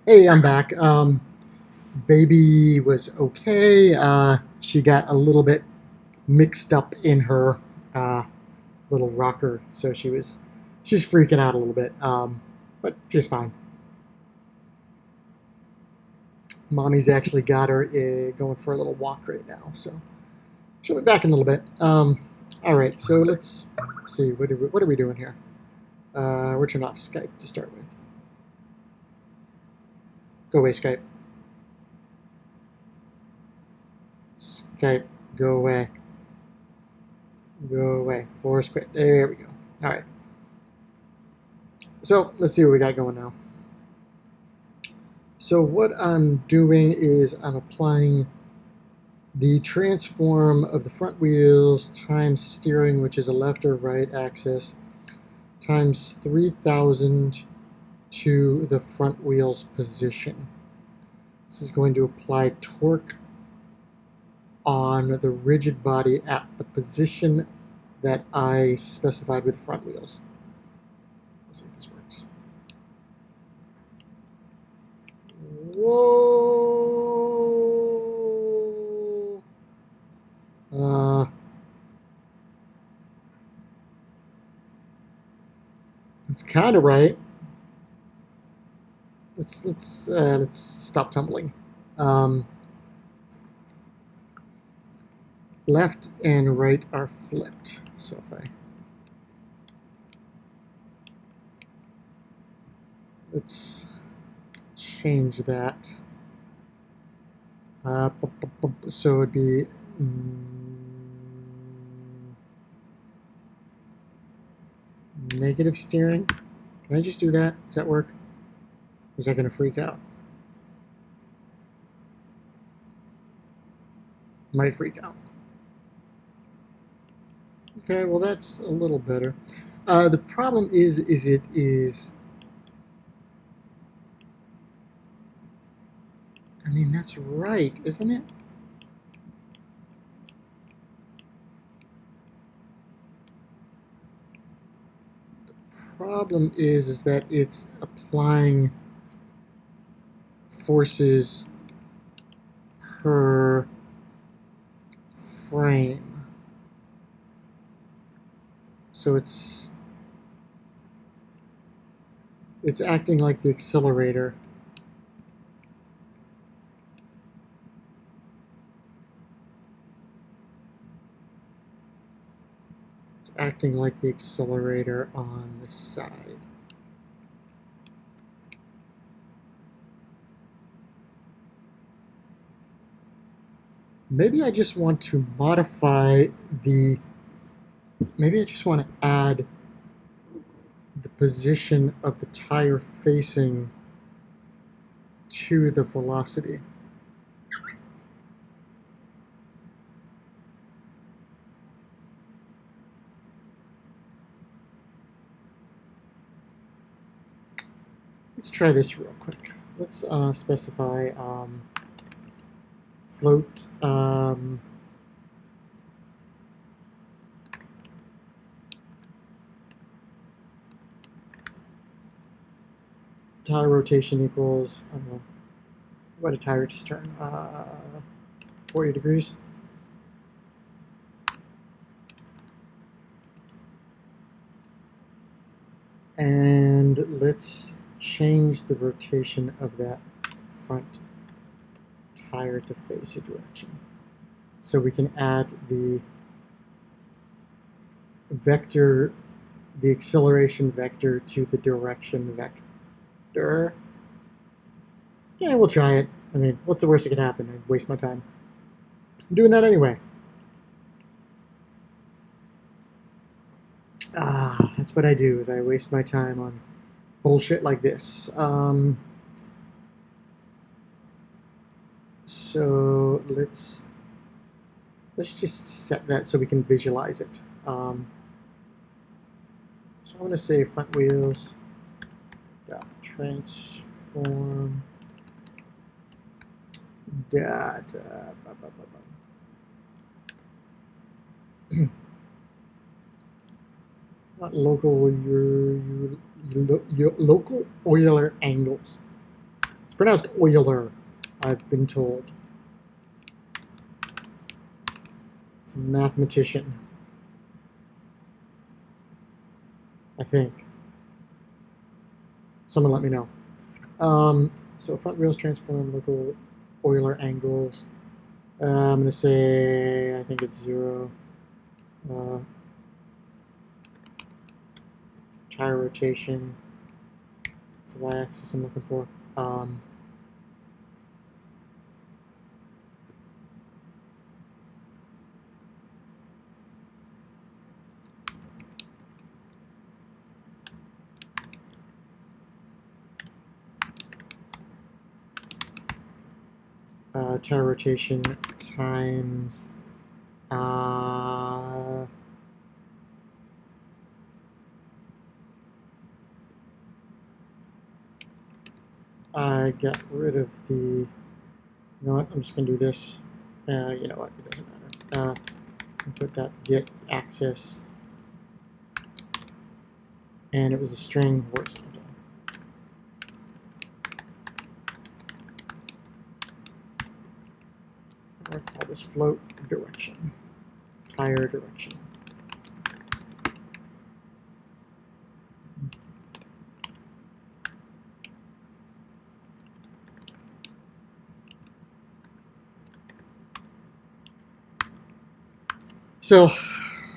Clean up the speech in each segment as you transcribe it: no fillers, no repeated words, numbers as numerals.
Hey, I'm back. Baby was okay. She got a little bit mixed up in her uh, little rocker, so she's freaking out a little bit. But she's fine. Mommy's actually got her going for a little walk right now, so she'll be back in a little bit. All right, so let's see. What are we doing here? We're turning off Skype to start with. Go away, Skype. Skype, go away. Go away. Force quit. There we go. All right. So let's see what we got going now. So what I'm doing is I'm applying the transform of the front wheels times steering, which is a left or right axis, times 3,000 to the front wheel's position. This is going to apply torque on the rigid body at the position that I specified with the front wheels. Let's see if this works. Whoa! It's kind of right. Let's stop tumbling. Left and right are flipped. So if let's change that. So it'd be negative steering. Can I just do that? Does that work? Or is that going to freak out? Might freak out. Okay, well that's a little better. The problem is it is. I mean, that's right, isn't it? The problem is that it's applying forces per frame. So it's acting like the accelerator. It's acting like the accelerator on the side. Maybe I just want to modify the, maybe I just want to add the position of the tire facing to the velocity. Let's try this real quick. Let's specify float tire rotation equals, I don't know, what did tire just turn? 40 degrees. And let's change the rotation of that front tire to face a direction. So we can add the vector, the acceleration vector to the direction vector. Yeah, we'll try it. I mean, what's the worst that could happen? I'd waste my time. I'm doing that anyway. That's what I do, is I waste my time on bullshit like this. So let's just set that so we can visualize it. So I'm going to say front wheels transform data. Not local, your local Euler angles. Let's It's pronounced Euler, I've been told. It's a mathematician, I think. Someone let me know. So front wheels transform local Euler angles. I'm going to say, I think it's 0. Tire rotation. It's the y-axis I'm looking for. Tire rotation times I got rid of the, you know what, I'm just going to do this. You know what, it doesn't matter. Put that get axis, and it was a string horizontal. I'll call this float direction, tire direction. So,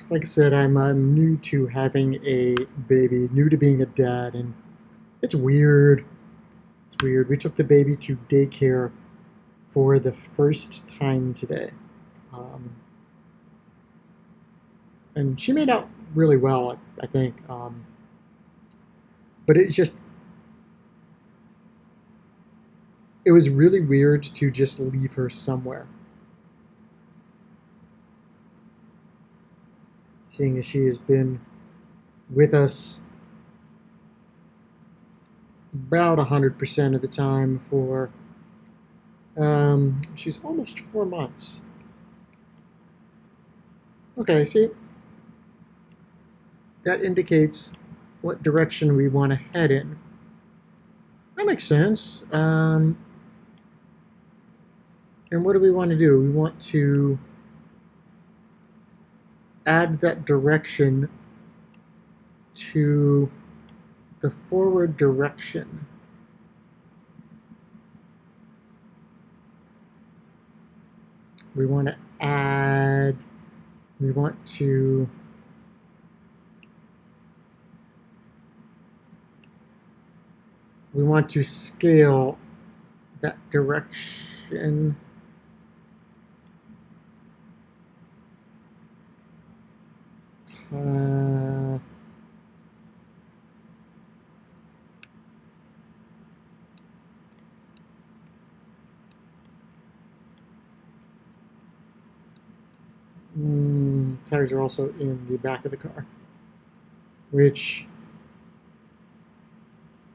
like I said, I'm new to having a baby, new to being a dad, and it's weird. It's weird. We took the baby to daycare for the first time today. And she made out really well, I think. But it's just, it was really weird to just leave her somewhere. Seeing as she has been with us about 100% of the time for, she's almost 4 months. Okay, see, that indicates what direction we want to head in. That makes sense. And what do we want to do? We want to add that direction to the forward direction. We want to add, we want to scale that direction tires are also in the back of the car, which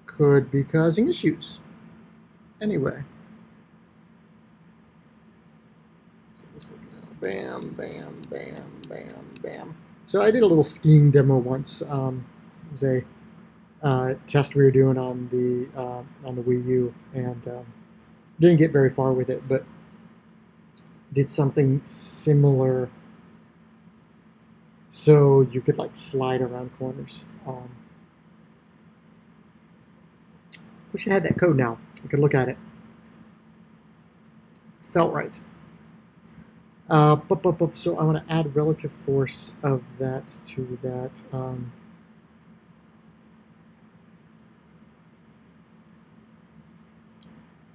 could be causing issues. Anyway, so just bam, bam, bam, bam, bam. So I did a little skiing demo once. It was a test we were doing on the Wii U, and didn't get very far with it, but did something similar. So you could like slide around corners. Wish I had that code now. I could look at it. Felt right. So I want to add relative force of that to that.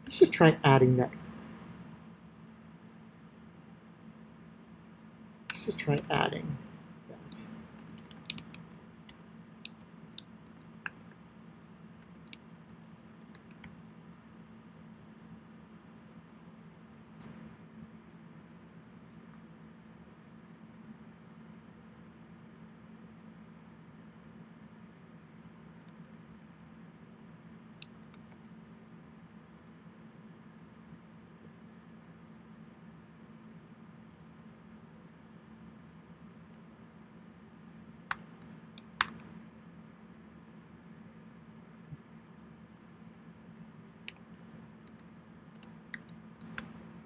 Let's just try adding that. Let's just try adding that.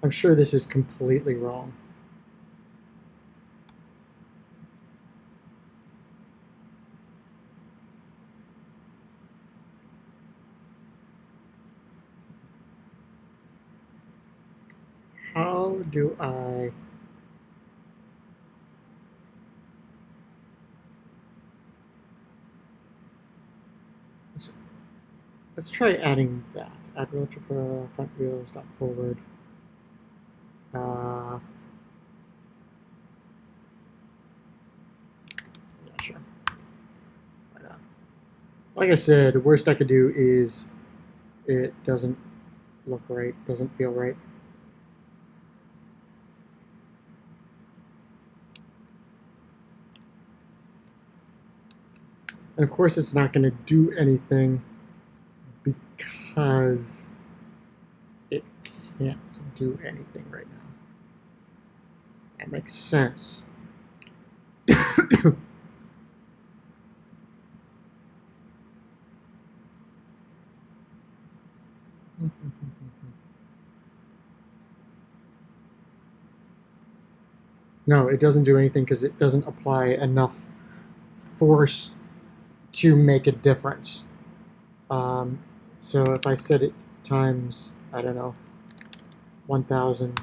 I'm sure this is completely wrong. How do I... Let's try adding that. Add relative for front wheels, dot forward. Yeah, sure. Why not? Like I said, the worst I could do is it doesn't look right, doesn't feel right. And of course, it's not going to do anything because it can't do anything right now. That makes sense. No, it doesn't do anything because it doesn't apply enough force to make a difference. So if I set it times, I don't know, 1,000,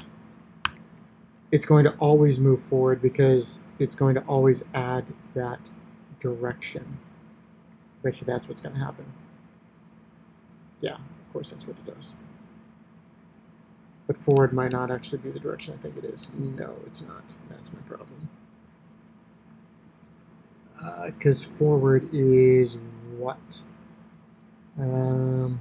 it's going to always move forward because it's going to always add that direction. Bet you that's what's going to happen. Yeah, of course that's what it does. But forward might not actually be the direction I think it is. No, it's not. That's my problem. Because forward is what? I'm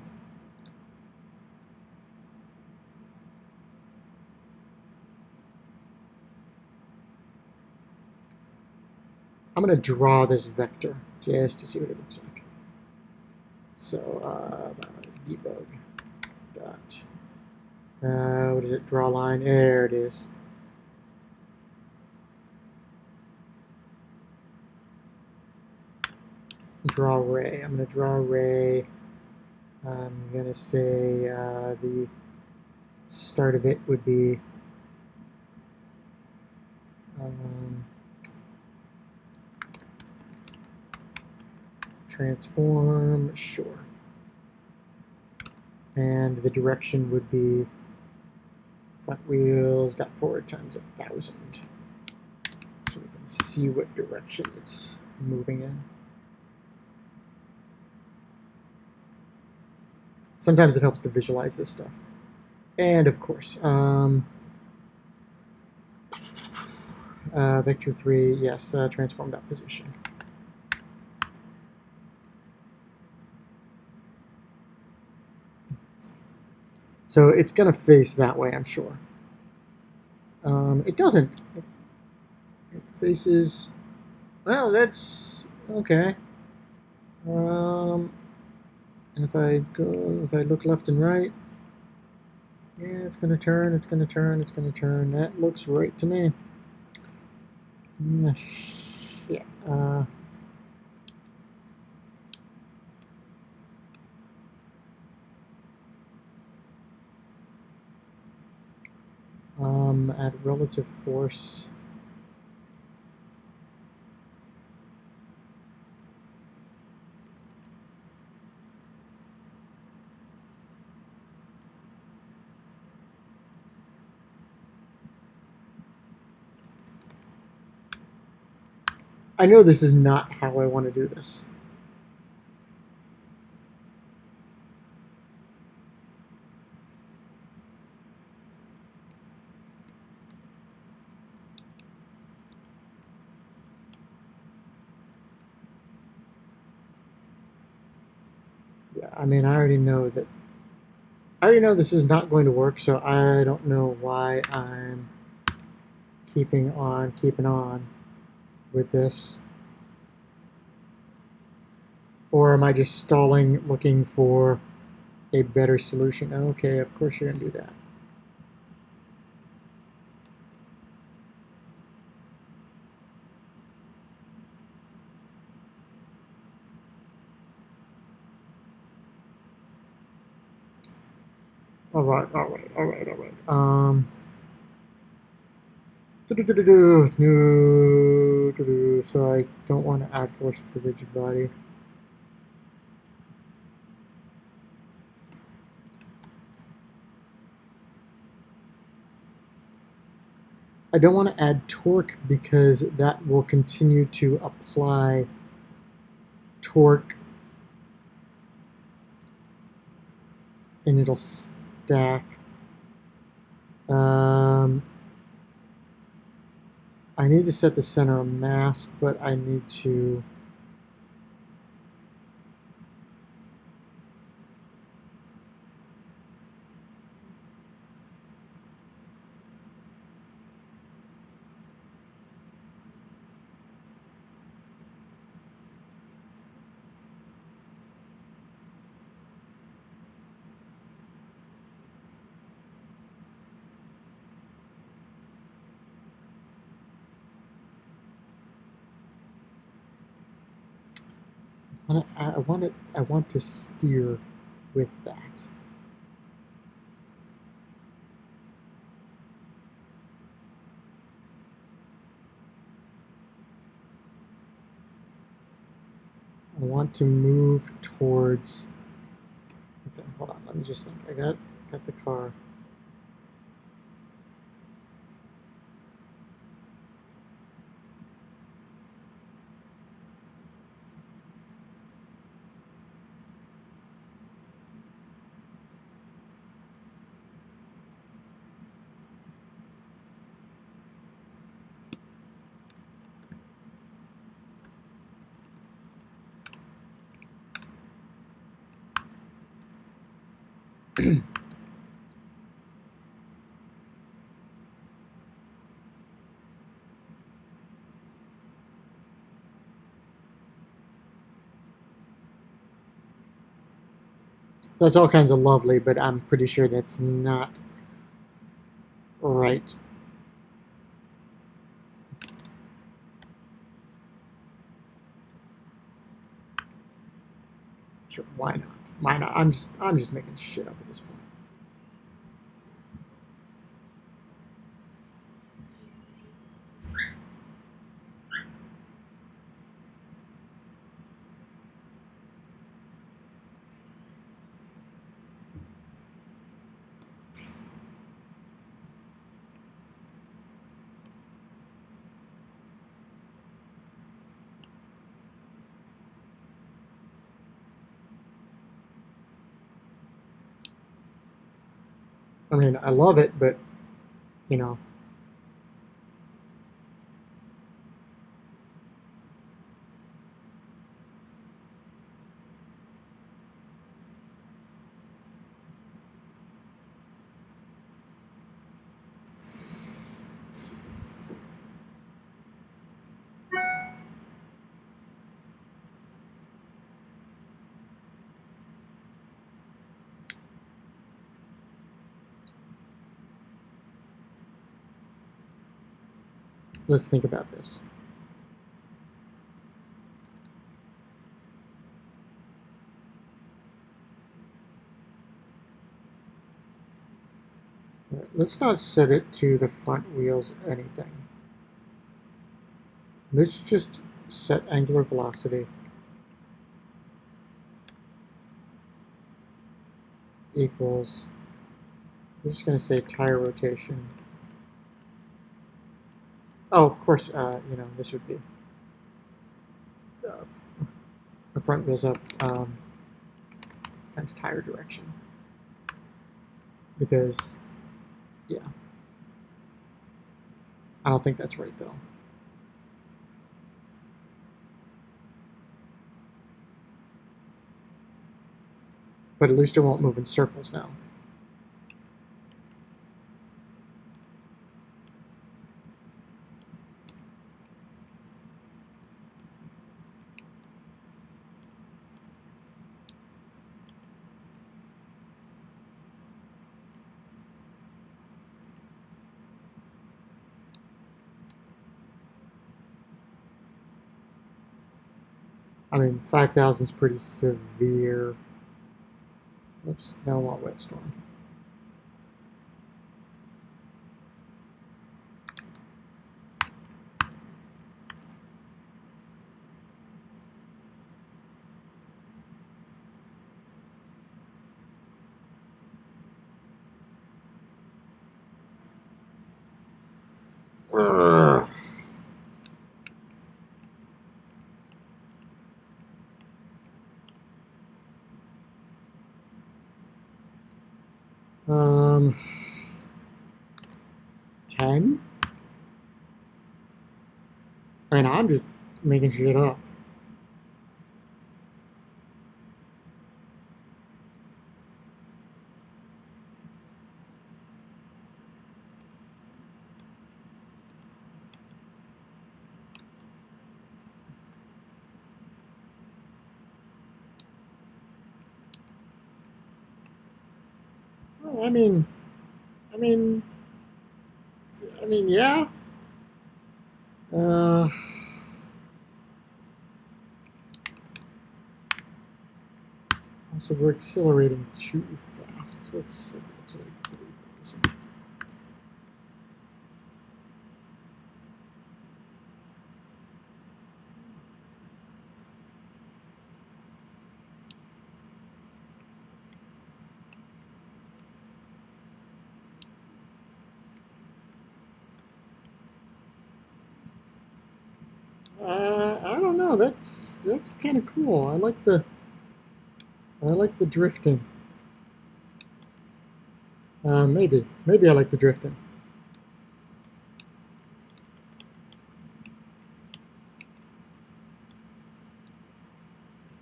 going to draw this vector just to see what it looks like. So debug dot. What is it? Draw line. There it is. Draw ray. I'm going to draw ray. I'm going to say the start of it would be transform, sure. And the direction would be front wheels dot forward times 1,000. So we can see what direction it's moving in. Sometimes it helps to visualize this stuff. And of course, vector 3, yes, transform dot position. So it's going to face that way, I'm sure. It doesn't. It faces... Well, that's... Okay. And if I look left and right, yeah, it's going to turn, it's going to turn, it's going to turn. That looks right to me. Yeah. At relative force. I know this is not how I want to do this. Yeah, I mean, I already know this is not going to work, so I don't know why I'm keeping on with this. Or am I just stalling, looking for a better solution? Okay, of course you're going to do that. All right, all right, all right, all right. No, so I don't want to add force to the rigid body. I don't want to add torque because that will continue to apply torque and it'll stack. I need to set the center of mass, but I need to I want to steer with that. I want to move towards. Okay, hold on. Let me just think. I got the car. That's all kinds of lovely, but I'm pretty sure that's not right. Sure, why not? Why not? I'm just making shit up at this point. I mean, I love it, but you know, let's think about this. Let's not set it to the front wheels anything. Let's just set angular velocity equals, I'm just going to say tire rotation. Oh, of course, this would be uh, the front wheels up times tire direction. Because, yeah, I don't think that's right, though. But at least it won't move in circles now. I mean, 5,000 is pretty severe. Oops, now I want wet storm. Ugh. Um, 10? And I'm just making shit up. Well, I mean, yeah. Uh, also, we're accelerating too fast. So let's set that to like 3,000. I don't know. That's kind of cool. I like the drifting. Maybe I like the drifting.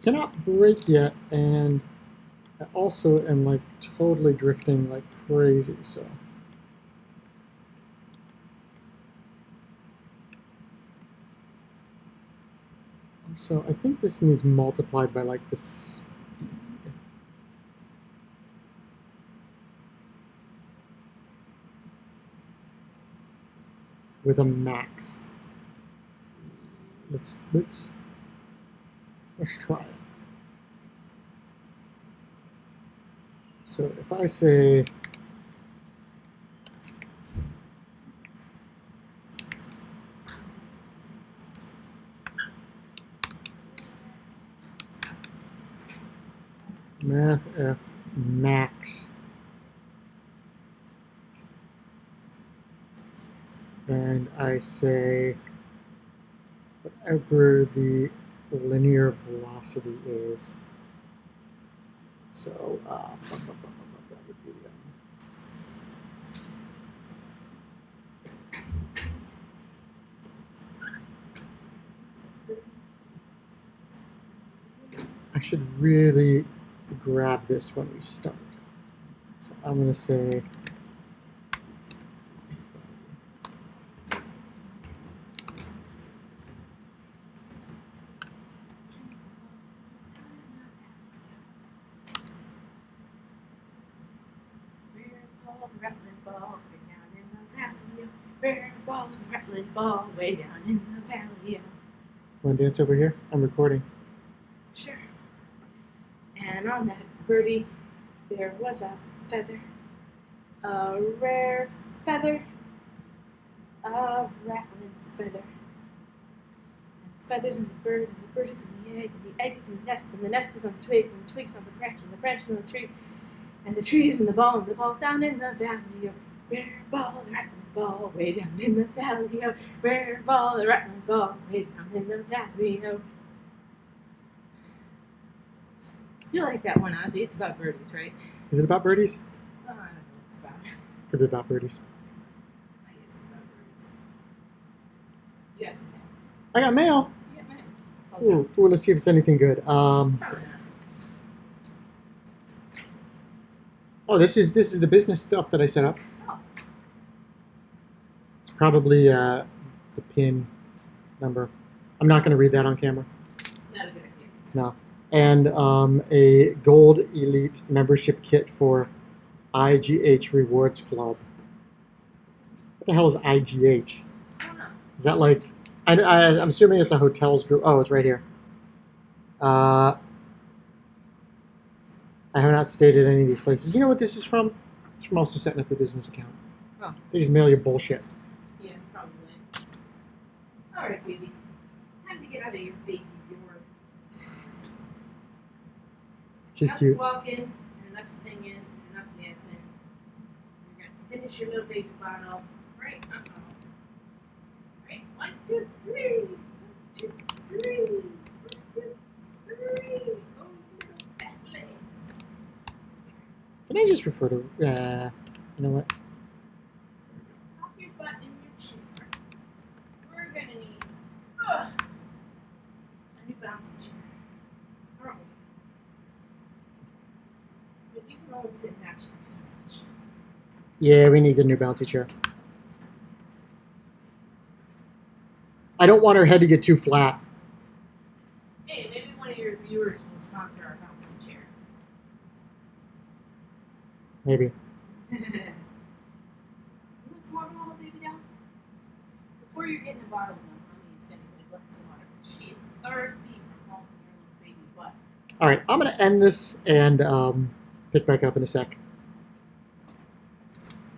Cannot brake yet, and I also am like totally drifting like crazy. So I think this needs multiplied by like the speed with a max. Let's try it. So if I say math F max, and I say whatever the linear velocity is. So that would be I should really grab this when we start. So I'm going to say rattling ball way down in the valley. Want to dance over here? I'm recording. Sure. And on that birdie, there was a feather, a rare feather, a rattling feather. And the feather's in the bird, and the bird is in the egg is in the nest, and the nest is on the twig, and the twig's on the branch, and the branch is on the tree, and the tree is in the ball, and the ball's down in the valley. Rare ball, the rattling ball, way down in the valley. Rare ball, the rattling ball, way down in the valley. You like that one, Ozzy? It's about birdies, right? Is it about birdies? I don't know what it's about. Could be about birdies. I guess it's about birdies. You got some mail. I got mail. You got mail. Ooh, let's see if it's anything good. Probably not. Oh, this is the business stuff that I set up. Oh. It's probably the PIN number. I'm not going to read that on camera. Not a good idea. No. And a gold elite membership kit for IGH Rewards Club. What the hell is IGH? I don't know. Is that like? I'm assuming it's a hotels group. Oh, it's right here. I have not stated any of these places. You know what this is from? It's from also setting up a business account. Oh. They just mail you bullshit. Yeah, probably. All right, baby. Time to get out of your baby door. She's Enough cute. walking, and enough singing, and enough dancing. You're going to finish your little baby bottle right 1, 2, 3. 1, 2, 3. 1, 2, 3. Oh, little fat legs. Can I just refer to, you know what? Pop your butt in your chair. We're gonna need a new bouncy chair. Aren't we? Because you can only sit in that chair so much. Yeah, we need a new bouncy chair. I don't want our head to get too flat. Hey, maybe one of your viewers will sponsor our bouncy chair. Maybe. You want some more bottle, baby doll? Before you're getting a bottle of milk, Mommy's going to get a glass of water. She is thirsty from holding your little baby butt. All right, I'm going to end this and pick back up in a sec.